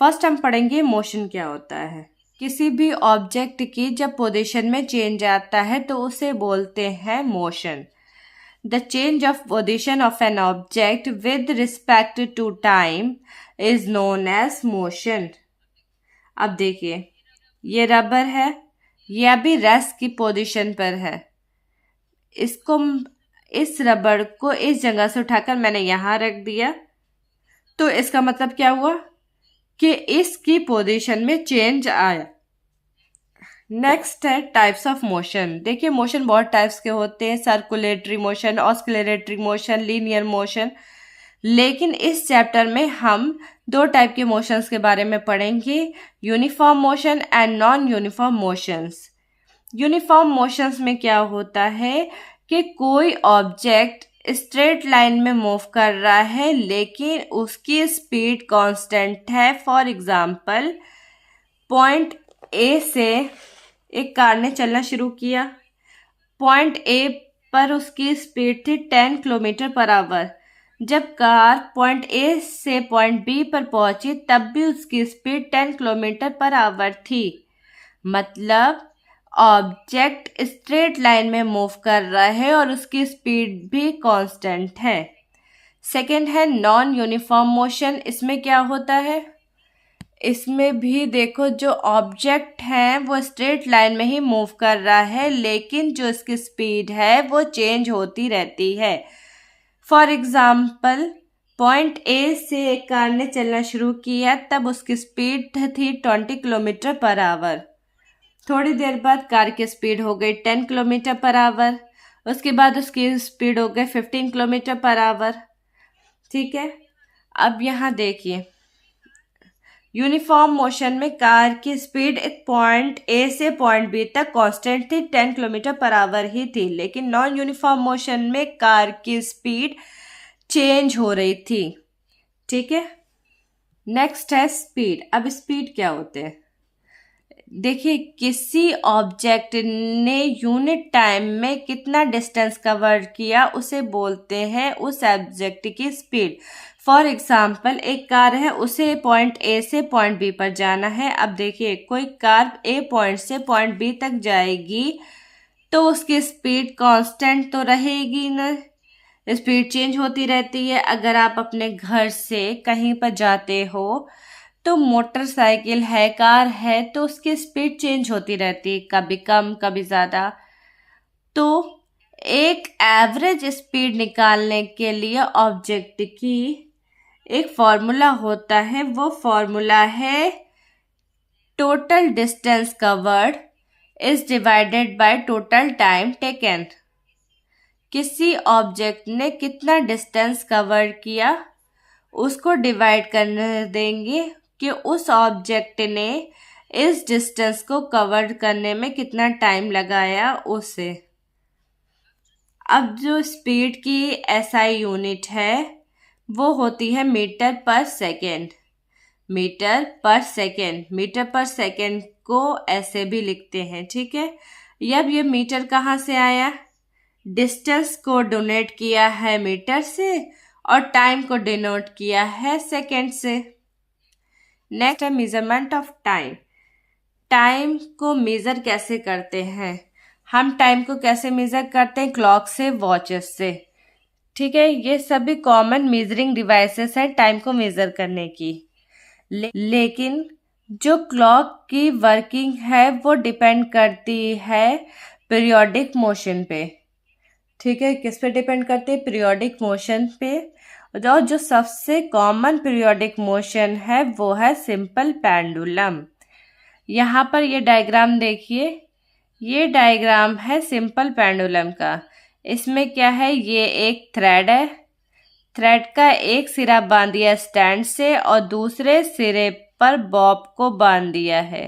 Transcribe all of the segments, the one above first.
First हम पढ़ेंगे motion क्या होता है। किसी भी ऑब्जेक्ट की जब पोजीशन में चेंज आता है तो उसे बोलते हैं motion. The change of position of an object with respect to time is known as motion. अब देखिए, ये रबर है, ये अभी रेस्ट की पोजीशन पर है। इसको, इस रबर को इस जगह से उठाकर मैंने यहाँ रख दिया, तो इसका मतलब क्या हुआ कि इसकी पोजीशन में चेंज आया। नेक्स्ट है टाइप्स ऑफ मोशन। देखिए, मोशन बहुत टाइप्स के होते हैं, circulatory motion, oscillatory motion, linear motion. लेकिन इस चैप्टर में हम दो टाइप के मोशंस के बारे में पढ़ेंगे, uniform motion and non uniform motions. Uniform motions में क्या होता है कि कोई ऑब्जेक्ट स्ट्रेट लाइन में मूव कर रहा है लेकिन उसकी स्पीड कांस्टेंट है। फॉर एग्जांपल, पॉइंट ए से एक कार ने चलना शुरू किया। पॉइंट ए पर उसकी स्पीड थी 10 किलोमीटर पर आवर। जब कार पॉइंट ए से पॉइंट बी पर पहुंची तब भी उसकी स्पीड 10 किलोमीटर पर आवर थी। मतलब ऑब्जेक्ट स्ट्रेट लाइन में मूव कर रहा है और उसकी स्पीड भी कांस्टेंट है। सेकंड है नॉन यूनिफॉर्म मोशन। इसमें क्या होता है, इसमें भी देखो, जो ऑब्जेक्ट है वो स्ट्रेट लाइन में ही मूव कर रहा है लेकिन जो इसकी स्पीड है वो चेंज होती रहती है। फॉर एग्जाम्पल, पॉइंट ए से एक कार ने चलना शुरू किया, तब उसकी स्पीड थी 20 किलोमीटर पर आवर। थोड़ी देर बाद कार की स्पीड हो गई 10 किलोमीटर पर आवर। उसके बाद उसकी स्पीड हो गई 15 किलोमीटर पर आवर। ठीक है, अब यहाँ देखिए, यूनिफॉर्म मोशन में कार की स्पीड एक पॉइंट ए से पॉइंट बी तक कांस्टेंट थी, 10 किलोमीटर पर आवर ही थी। लेकिन नॉन यूनिफॉर्म मोशन में कार की स्पीड चेंज हो रही थी। ठीक है, नेक्स्ट है स्पीड। अब स्पीड क्या होते हैं, देखिए, किसी ऑब्जेक्ट ने यूनिट टाइम में कितना डिस्टेंस कवर किया उसे बोलते हैं उस ऑब्जेक्ट की स्पीड। फॉर एग्जाम्पल, एक कार है, उसे पॉइंट ए से पॉइंट बी पर जाना है। अब देखिए, कोई कार ए पॉइंट से पॉइंट बी तक जाएगी तो उसकी स्पीड कांस्टेंट तो रहेगी ना, स्पीड चेंज होती रहती है। अगर आप अपने घर से कहीं पर जाते हो तो मोटरसाइकिल है, कार है, तो उसकी स्पीड चेंज होती रहती है, कभी कम कभी ज़्यादा। तो एक एवरेज स्पीड निकालने के लिए ऑब्जेक्ट की एक फॉर्मूला होता है, वो फॉर्मूला है total distance covered is divided by total time taken. किसी ऑब्जेक्ट ने कितना डिस्टेंस कवर किया उसको डिवाइड करने देंगे कि उस ऑब्जेक्ट ने इस डिस्टेंस को कवर करने में कितना टाइम लगाया उसे। अब जो स्पीड की एसआई यूनिट है वो होती है मीटर पर सेकेंड। मीटर पर सेकेंड, मीटर पर सेकेंड को ऐसे भी लिखते हैं। ठीक है, अब ये मीटर कहाँ से आया, डिस्टेंस को डोनेट किया है मीटर से और टाइम को डिनोट किया है सेकेंड से। नेक्स्ट है मेजरमेंट ऑफ टाइम। टाइम को मेज़र कैसे करते हैं, हम टाइम को कैसे मेज़र करते हैं, क्लॉक से, वॉचेस से। ठीक है, ये सभी कॉमन मेजरिंग डिवाइसेस हैं टाइम को मेज़र करने की। लेकिन जो क्लॉक की वर्किंग है वो डिपेंड करती है पीरियोडिक मोशन पे। ठीक है, किस पे डिपेंड करती है, पीरियोडिक मोशन पे। और जो सबसे कॉमन पीरियोडिक मोशन है वो है सिंपल पेंडुलम। यहाँ पर ये डायग्राम देखिए, ये डायग्राम है सिंपल पेंडुलम का। इसमें क्या है, ये एक थ्रेड है, थ्रेड का एक सिरा बांध दिया स्टैंड से और दूसरे सिरे पर बॉब को बांध दिया है।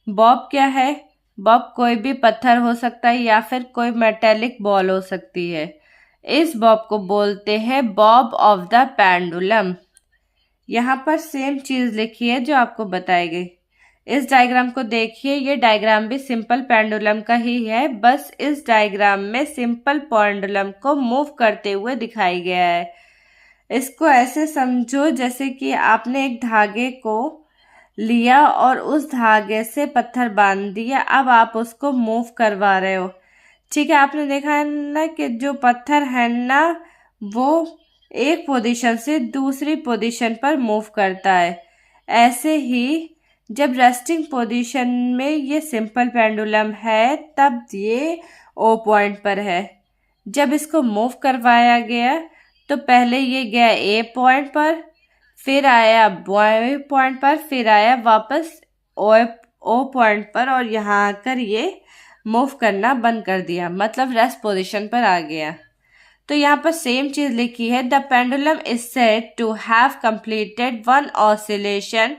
बॉब क्या है, बॉब कोई भी पत्थर हो सकता है या फिर कोई मेटेलिक बॉल हो सकती है। इस बॉब को बोलते हैं बॉब ऑफ द पेंडुलम। यहाँ पर सेम चीज़ लिखी है जो आपको बताई गई। इस डायग्राम को देखिए, ये डायग्राम भी सिंपल पेंडुलम का ही है, बस इस डायग्राम में सिंपल पेंडुलम को मूव करते हुए दिखाई गया है। इसको ऐसे समझो जैसे कि आपने एक धागे को लिया और उस धागे से पत्थर बांध दिया। अब आप उसको मूव करवा रहे हो। ठीक है, आपने देखा है ना कि जो पत्थर है ना वो एक पोजीशन से दूसरी पोजीशन पर मूव करता है। ऐसे ही जब रेस्टिंग पोजीशन में ये सिंपल पेंडुलम है तब ये ओ पॉइंट पर है। जब इसको मूव करवाया गया तो पहले ये गया ए पॉइंट पर, फिर आया बी पॉइंट पर, फिर आया वापस ओ पॉइंट पर और यहाँ आकर ये मूव करना बंद कर दिया, मतलब रेस्ट पोजीशन पर आ गया। तो यहाँ पर सेम चीज लिखी है, the pendulum is said to have completed one oscillation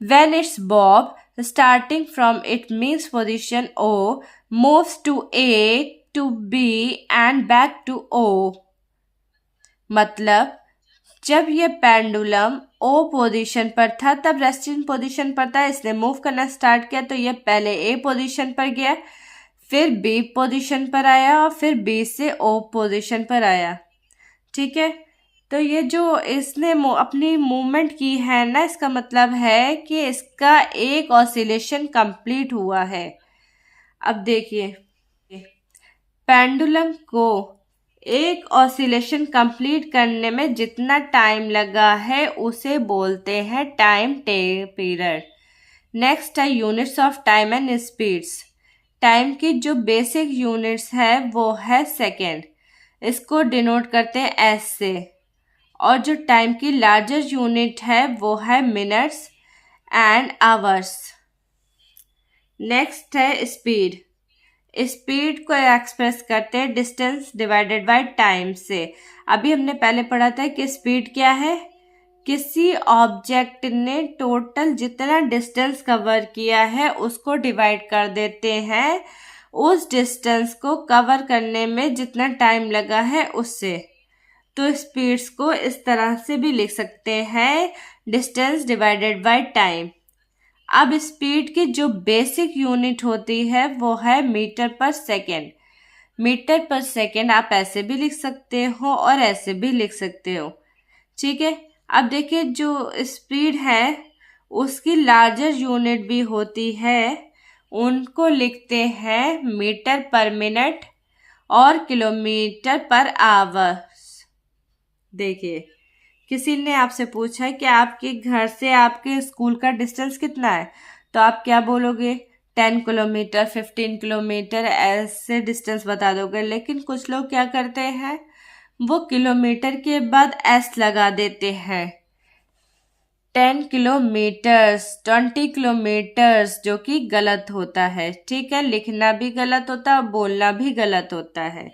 when its bob starting from it means position O moves to A to B and back to O. मतलब जब ये पेंडुलम ओ पोजीशन पर था तब रेस्टिंग पोजीशन पर था, इसने move करना स्टार्ट किया तो ये पहले ए पोजीशन पर गया, फिर बी पोजीशन पर आया और फिर बी से ओ पोजीशन पर आया। ठीक है, तो ये जो इसने अपनी मूवमेंट की है ना, इसका मतलब है कि इसका एक ऑसिलेशन कंप्लीट हुआ है। अब देखिए, पेंडुलम को एक ऑसिलेशन कंप्लीट करने में जितना टाइम लगा है उसे बोलते हैं टाइम पीरियड। नेक्स्ट है units of time and speeds. Time की जो बेसिक यूनिट्स है वो है सेकेंड, इसको डिनोट करते हैं एस से। और जो टाइम की लार्जेस्ट यूनिट है वो है मिनट्स एंड आवर्स। नेक्स्ट है स्पीड। स्पीड को एक्सप्रेस करते हैं डिस्टेंस डिवाइडेड बाय टाइम से। अभी हमने पहले पढ़ा था कि स्पीड क्या है, किसी ऑब्जेक्ट ने टोटल जितना डिस्टेंस कवर किया है उसको डिवाइड कर देते हैं उस डिस्टेंस को कवर करने में जितना टाइम लगा है उससे। तो स्पीड्स को इस तरह से भी लिख सकते हैं, डिस्टेंस डिवाइडेड बाय टाइम। अब स्पीड की जो बेसिक यूनिट होती है वो है मीटर पर सेकेंड। मीटर पर सेकेंड आप ऐसे भी लिख सकते हो और ऐसे भी लिख सकते हो। ठीक है, अब देखिए जो स्पीड है उसकी लार्जर यूनिट भी होती है, उनको लिखते हैं मीटर पर मिनट और किलोमीटर पर आवर्स। देखिए, किसी ने आपसे पूछा है कि आपके घर से आपके स्कूल का डिस्टेंस कितना है, तो आप क्या बोलोगे? 10 किलोमीटर, 15 किलोमीटर, ऐसे डिस्टेंस बता दोगे। लेकिन कुछ लोग क्या करते हैं, वो किलोमीटर के बाद एस लगा देते हैं। 10 किलोमीटर्स, 20 किलोमीटर्स, जो कि गलत होता है। ठीक है, लिखना भी गलत होता है, बोलना भी गलत होता है।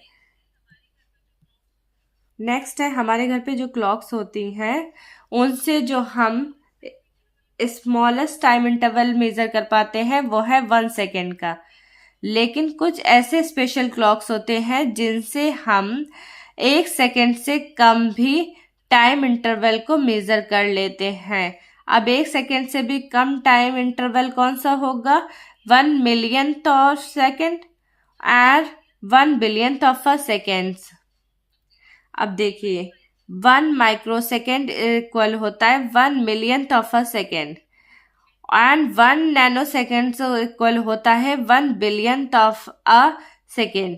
नेक्स्ट है हमारे घर पे जो क्लॉक्स होती हैं उनसे जो हम स्मॉलेस्ट टाइम इंटरवल मेजर कर पाते हैं वो है 1 सेकेंड का। लेकिन कुछ ऐसे स्पेशल क्लॉक्स होते हैं जिनसे हम 1 सेकेंड से कम भी टाइम इंटरवल को मेजर कर लेते हैं। अब 1 सेकेंड से भी कम टाइम इंटरवल कौन सा होगा? 1 मिलियंथ ऑफ सेकेंड और 1 बिलियंथ ऑफ अ सेकेंड्स। अब देखिए, 1 माइक्रोसेकेंड इक्वल होता है 1 millionth of a second and 1 nano second equal होता है 1 billionth of a second.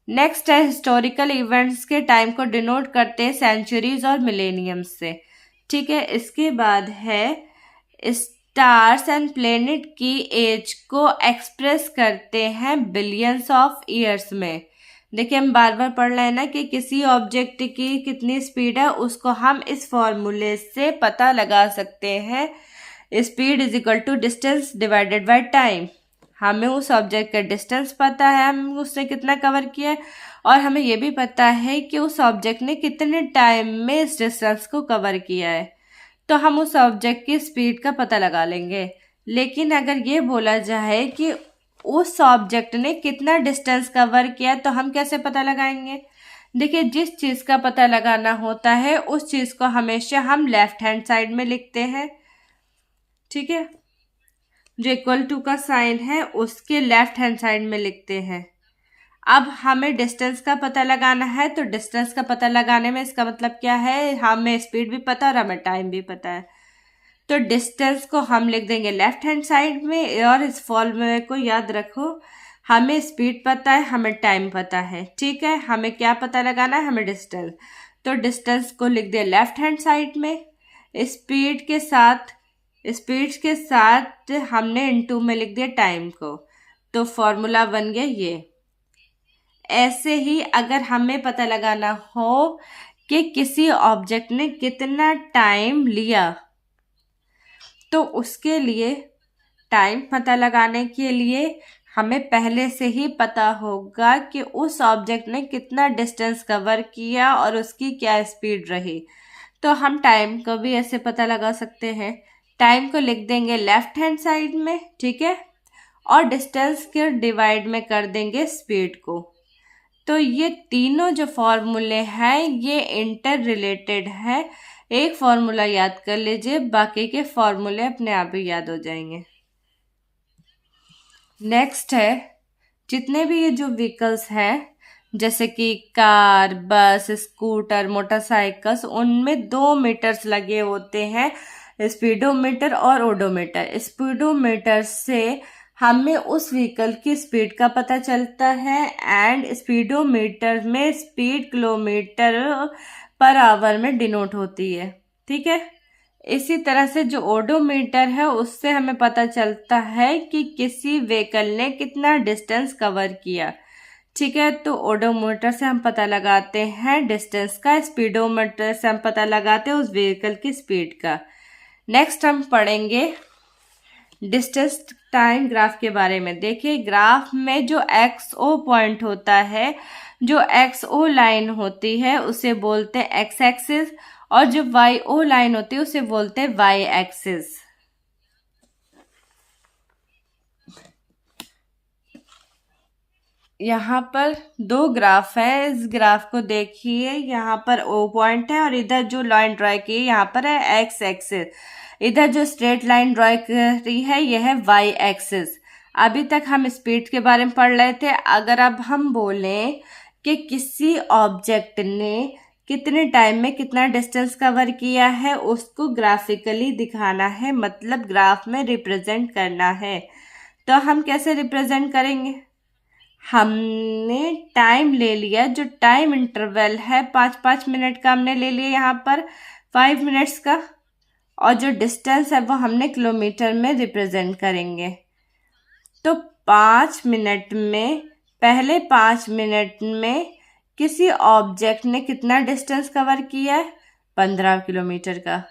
Next है हिस्टोरिकल इवेंट्स के टाइम को डिनोट करते हैं सेंचुरीज और मिलेनियम्स से। ठीक है, इसके बाद है स्टार्स एंड प्लेनेट की एज को एक्सप्रेस करते हैं बिलियंस ऑफ ईयर्स में। देखिए, हम बार बार पढ़ रहे हैं ना कि किसी ऑब्जेक्ट की कितनी स्पीड है, उसको हम इस फॉर्मूले से पता लगा सकते हैं, speed is equal to distance divided by time. हमें उस ऑब्जेक्ट का डिस्टेंस पता है, हम उसने कितना कवर किया है, और हमें यह भी पता है कि उस ऑब्जेक्ट ने कितने टाइम में इस डिस्टेंस को कवर किया है, तो हम उस ऑब्जेक्ट की स्पीड का पता लगा लेंगे। लेकिन अगर ये बोला जाए कि उस ऑब्जेक्ट ने कितना डिस्टेंस कवर किया तो हम कैसे पता लगाएंगे? देखिए, जिस चीज़ का पता लगाना होता है उस चीज़ को हमेशा हम लेफ्ट हैंड साइड में लिखते हैं। ठीक है, जो इक्वल टू का साइन है उसके लेफ्ट हैंड साइड में लिखते हैं। अब हमें डिस्टेंस का पता लगाना है, तो डिस्टेंस का पता लगाने में इसका मतलब क्या है, हमें स्पीड भी पता और हमें टाइम भी पता है। तो डिस्टेंस को हम लिख देंगे लेफ्ट हैंड साइड में, और इस फॉर्मूले को याद रखो, हमें स्पीड पता है, हमें टाइम पता है, ठीक है। हमें क्या पता लगाना है, हमें डिस्टेंस। तो डिस्टेंस को लिख दिया लेफ्ट हैंड साइड में, स्पीड के साथ हमने इनटू में लिख दिया टाइम को, तो फॉर्मूला बन गया ये। ऐसे ही अगर हमें पता लगाना हो कि किसी ऑब्जेक्ट ने कितना टाइम लिया, तो उसके लिए टाइम पता लगाने के लिए हमें पहले से ही पता होगा कि उस ऑब्जेक्ट ने कितना डिस्टेंस कवर किया और उसकी क्या स्पीड रही। तो हम टाइम को भी ऐसे पता लगा सकते हैं। टाइम को लिख देंगे लेफ्ट हैंड साइड में, ठीक है, और डिस्टेंस के डिवाइड में कर देंगे स्पीड को। तो ये तीनों जो फॉर्मूले हैं ये इंटर रिलेटेड है। एक फॉर्मूला याद कर लीजिए, बाकी के फॉर्मूले अपने आप ही याद हो जाएंगे। नेक्स्ट है, जितने भी ये जो व्हीकल्स हैं जैसे कि कार, बस, स्कूटर, मोटरसाइकिल्स, उनमें 2 मीटर्स लगे होते हैं, स्पीडोमीटर और ओडोमीटर। स्पीडोमीटर से हमें उस व्हीकल की स्पीड का पता चलता है, एंड स्पीडोमीटर में स्पीड किलोमीटर पर आवर में डिनोट होती है, ठीक है। इसी तरह से जो ओडोमीटर है उससे हमें पता चलता है कि किसी व्हीकल ने कितना डिस्टेंस कवर किया, ठीक है। तो ओडोमीटर से हम पता लगाते हैं डिस्टेंस का, स्पीडोमीटर से हम पता लगाते हैं उस व्हीकल की स्पीड का। नेक्स्ट हम पढ़ेंगे डिस्टेंस टाइम ग्राफ के बारे में। देखिए, ग्राफ में जो XO पॉइंट होता है, जो XO लाइन होती है उसे बोलते हैं एक्स एक्सिस, और जो YO लाइन होती है उसे बोलते हैं वाई एक्सिस। यहाँ पर 2 ग्राफ है, इस ग्राफ को देखिए, यहाँ पर O पॉइंट है और इधर जो लाइन ड्रा की है यहाँ पर है एक्स एक्सिस। इधर जो स्ट्रेट लाइन ड्रा करी है यह है वाई एक्सिस। अभी तक हम स्पीड के बारे में पढ़ रहे थे। अगर अब हम बोलें कि किसी ऑब्जेक्ट ने कितने टाइम में कितना डिस्टेंस कवर किया है, उसको ग्राफिकली दिखाना है, मतलब ग्राफ में रिप्रेजेंट करना है, तो हम कैसे रिप्रेजेंट करेंगे? हमने टाइम ले लिया, जो टाइम इंटरवल है 5-5 मिनट का हमने ले लिया यहाँ पर 5 मिनट्स का, और जो डिस्टेंस है वो हमने किलोमीटर में रिप्रेजेंट करेंगे। तो 5 मिनट में, पहले 5 मिनट में किसी ऑब्जेक्ट ने कितना डिस्टेंस कवर किया है? 15 किलोमीटर का।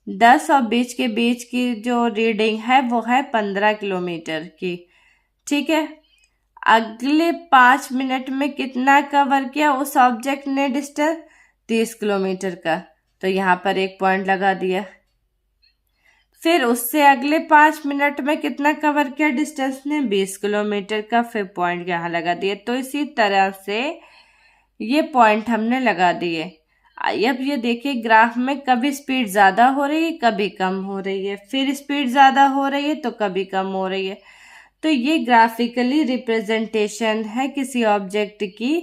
10 और 20 के बीच की जो रीडिंग है वो है 15 किलोमीटर की, ठीक है। अगले 5 मिनट में कितना कवर किया उस ऑब्जेक्ट ने डिस्टेंस? 30 किलोमीटर का, तो यहाँ पर एक पॉइंट लगा दिया। फिर उससे अगले 5 मिनट में कितना कवर किया डिस्टेंस ने? 20 किलोमीटर का, फिर पॉइंट यहाँ लगा दिए। तो इसी तरह से ये पॉइंट हमने लगा दिए। अब ये देखिए, ग्राफ में कभी स्पीड ज़्यादा हो रही है, कभी कम हो रही है, फिर स्पीड ज़्यादा हो रही है तो कभी कम हो रही है। तो ये ग्राफिकली रिप्रेजेंटेशन है किसी ऑब्जेक्ट की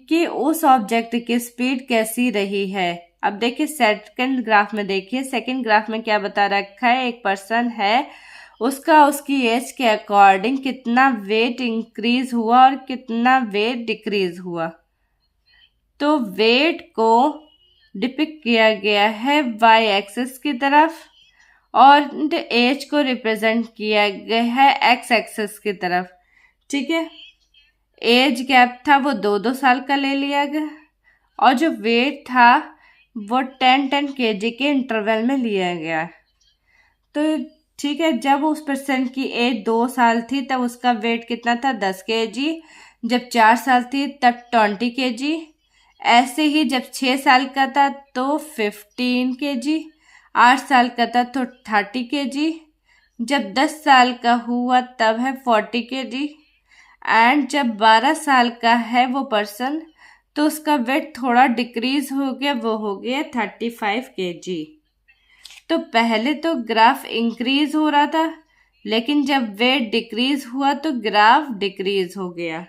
कि उस ऑब्जेक्ट की स्पीड कैसी रही है। अब देखिए सेकंड ग्राफ में, देखिए सेकंड ग्राफ में क्या बता रखा है, एक पर्सन है, उसका उसकी एज के अकॉर्डिंग कितना वेट इंक्रीज हुआ और कितना वेट डिक्रीज हुआ। तो वेट को डिपिक्ट किया गया है वाई एक्सिस की तरफ, और एज को रिप्रेजेंट किया गया है एक्स एक्सिस की तरफ, ठीक है। एज गैप था वो 2-2 साल का ले लिया गया, और जो वेट था वो 10-10 kg के इंटरवल में लिया गया। तो ठीक है, जब उस पर्सन की एज 2 साल थी तब उसका वेट कितना था? 10 kg। जब 4 साल थी तब 20 kg। ऐसे ही जब 6 साल का था तो 15 kg, 8 साल का था तो 30 kg, जब 10 साल का हुआ तब है 40 kg, एंड जब 12 साल का है वो पर्सन तो उसका वेट थोड़ा डिक्रीज हो गया, वो हो गया 35 kg। तो पहले तो ग्राफ इंक्रीज हो रहा था, लेकिन जब वेट डिक्रीज हुआ तो ग्राफ डिक्रीज हो गया,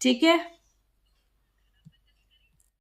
ठीक है।